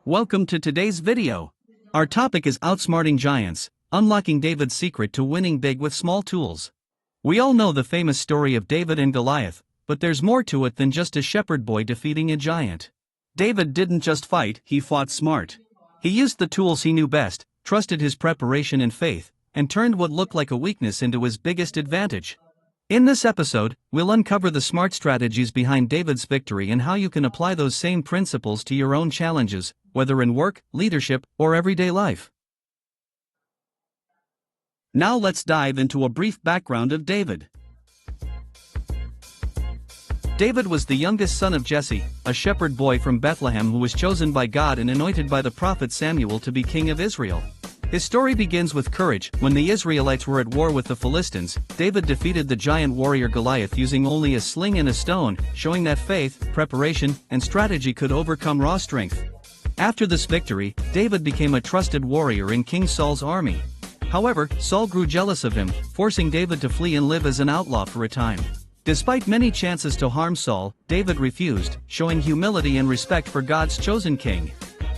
Welcome to today's video. Our topic is Outsmarting Giants, unlocking David's secret to winning big with small tools. We all know the famous story of David and Goliath, but there's more to it than just a shepherd boy defeating a giant. David didn't just fight, he fought smart. He used the tools he knew best, trusted his preparation and faith, and turned what looked like a weakness into his biggest advantage. In this episode, we'll uncover the smart strategies behind David's victory and how you can apply those same principles to your own challenges, whether in work, leadership, or everyday life. Now let's dive into a brief background of David. David was the youngest son of Jesse, a shepherd boy from Bethlehem who was chosen by God and anointed by the prophet Samuel to be king of Israel. His story begins with courage. When the Israelites were at war with the Philistines, David defeated the giant warrior Goliath using only a sling and a stone, showing that faith, preparation, and strategy could overcome raw strength. After this victory, David became a trusted warrior in King Saul's army. However, Saul grew jealous of him, forcing David to flee and live as an outlaw for a time. Despite many chances to harm Saul, David refused, showing humility and respect for God's chosen king.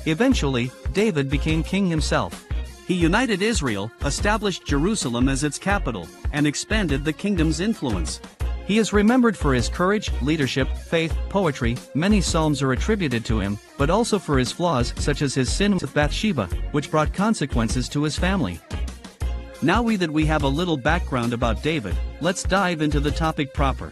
Eventually, David became king himself. He united Israel, established Jerusalem as its capital, and expanded the kingdom's influence. He is remembered for his courage, leadership, faith, poetry. Many psalms are attributed to him, but also for his flaws, such as his sin with Bathsheba, which brought consequences to his family. Now that we have a little background about David, let's dive into the topic proper.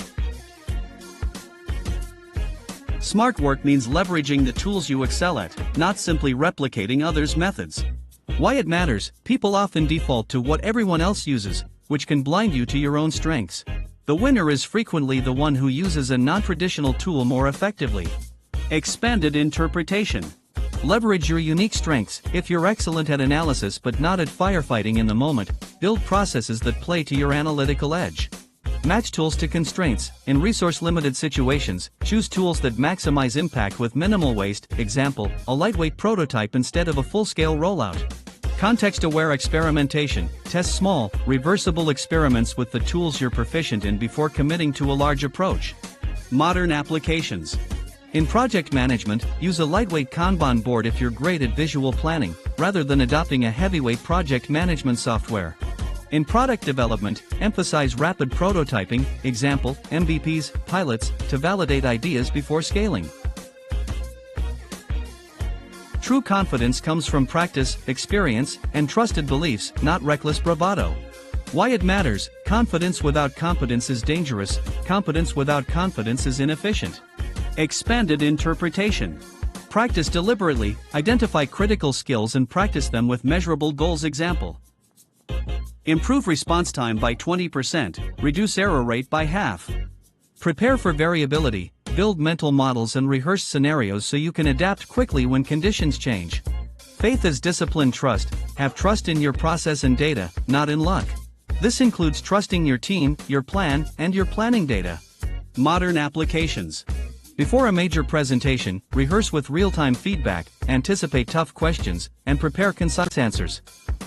Smart work means leveraging the tools you excel at, not simply replicating others' methods. Why it matters: people often default to what everyone else uses, which can blind you to your own strengths. The winner is frequently the one who uses a non-traditional tool more effectively. Expanded interpretation. Leverage your unique strengths. If you're excellent at analysis but not at firefighting in the moment, build processes that play to your analytical edge. Match tools to constraints. In resource-limited situations, choose tools that maximize impact with minimal waste. Example, a lightweight prototype instead of a full-scale rollout. Context-aware experimentation. Test small, reversible experiments with the tools you're proficient in before committing to a large approach. Modern applications. In project management, use a lightweight Kanban board if you're great at visual planning, rather than adopting a heavyweight project management software. In product development, emphasize rapid prototyping, example, MVPs, pilots, to validate ideas before scaling. True confidence comes from practice, experience, and trusted beliefs, not reckless bravado. Why it matters: confidence without competence is dangerous, competence without confidence is inefficient. Expanded interpretation. Practice deliberately, identify critical skills and practice them with measurable goals. Example: improve response time by 20%, reduce error rate by half. Prepare for variability, build mental models and rehearse scenarios so you can adapt quickly when conditions change. Faith is disciplined trust. Have trust in your process and data, not in luck. This includes trusting your team, your plan, and your planning data. Modern applications. Before a major presentation, rehearse with real-time feedback, anticipate tough questions, and prepare concise answers.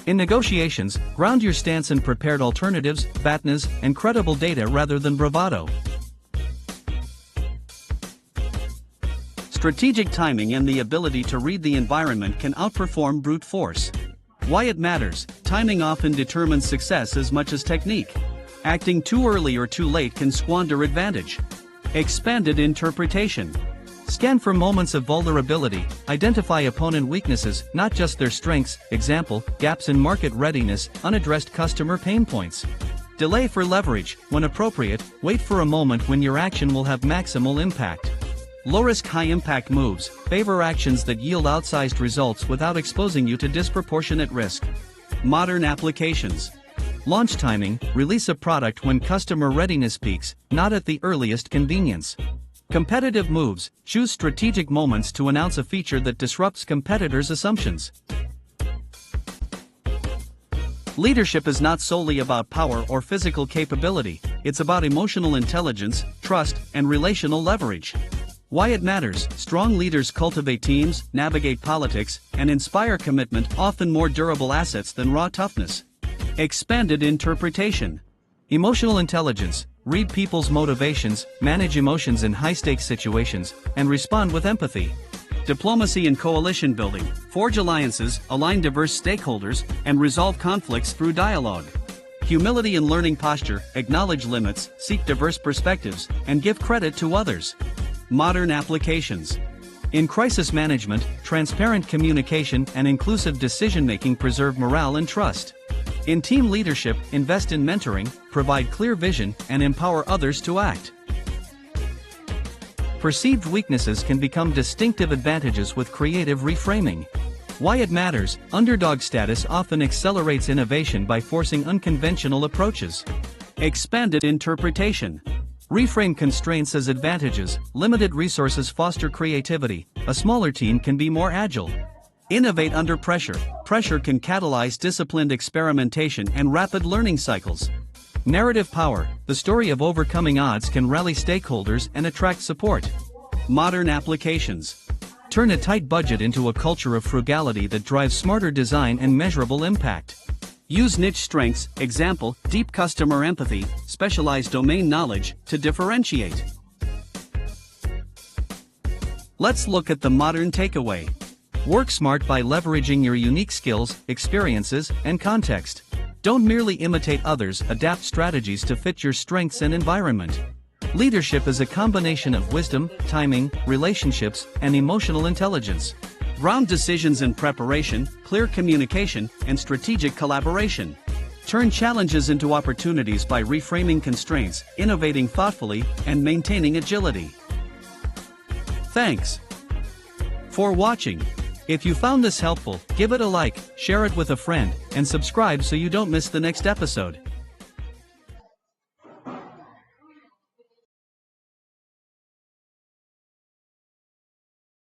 In negotiations, ground your stance in prepared alternatives, fatness, and credible data rather than bravado. Strategic timing and the ability to read the environment can outperform brute force. Why it matters: timing often determines success as much as technique. Acting too early or too late can squander advantage. Expanded interpretation. Scan for moments of vulnerability, identify opponent weaknesses, not just their strengths. Example, gaps in market readiness, unaddressed customer pain points. Delay for leverage. When appropriate, wait for a moment when your action will have maximal impact. Low-risk, high-impact moves. Favor actions that yield outsized results without exposing you to disproportionate risk. Modern applications. Launch timing. Release a product when customer readiness peaks, not at the earliest convenience. Competitive moves. Choose strategic moments to announce a feature that disrupts competitors' assumptions. Leadership is not solely about power or physical capability, it's about emotional intelligence, trust, and relational leverage. Why it matters: strong leaders cultivate teams, navigate politics, and inspire commitment, often more durable assets than raw toughness. Expanded interpretation. Emotional intelligence. Read people's motivations, manage emotions in high-stakes situations, and respond with empathy. Diplomacy and coalition building. Forge alliances, align diverse stakeholders, and resolve conflicts through dialogue. Humility and learning posture. Acknowledge limits, seek diverse perspectives, and give credit to others. Modern applications. In crisis management, transparent communication and inclusive decision-making preserve morale and trust. In team leadership, invest in mentoring, provide clear vision, and empower others to act. Perceived weaknesses can become distinctive advantages with creative reframing. Why it matters: underdog status often accelerates innovation by forcing unconventional approaches. Expanded interpretation. Reframe constraints as advantages. Limited resources foster creativity. A smaller team can be more agile. Innovate under pressure. Pressure can catalyze disciplined experimentation and rapid learning cycles. Narrative power. The story of overcoming odds can rally stakeholders and attract support. Modern applications. Turn a tight budget into a culture of frugality that drives smarter design and measurable impact. Use niche strengths, example, deep customer empathy, specialized domain knowledge, to differentiate. Let's look at the modern takeaway. Work smart by leveraging your unique skills, experiences, and context. Don't merely imitate others, adapt strategies to fit your strengths and environment. Leadership is a combination of wisdom, timing, relationships, and emotional intelligence. Ground decisions in preparation, clear communication, and strategic collaboration. Turn challenges into opportunities by reframing constraints, innovating thoughtfully, and maintaining agility. Thanks for watching. If you found this helpful, give it a like, share it with a friend, and subscribe so you don't miss the next episode.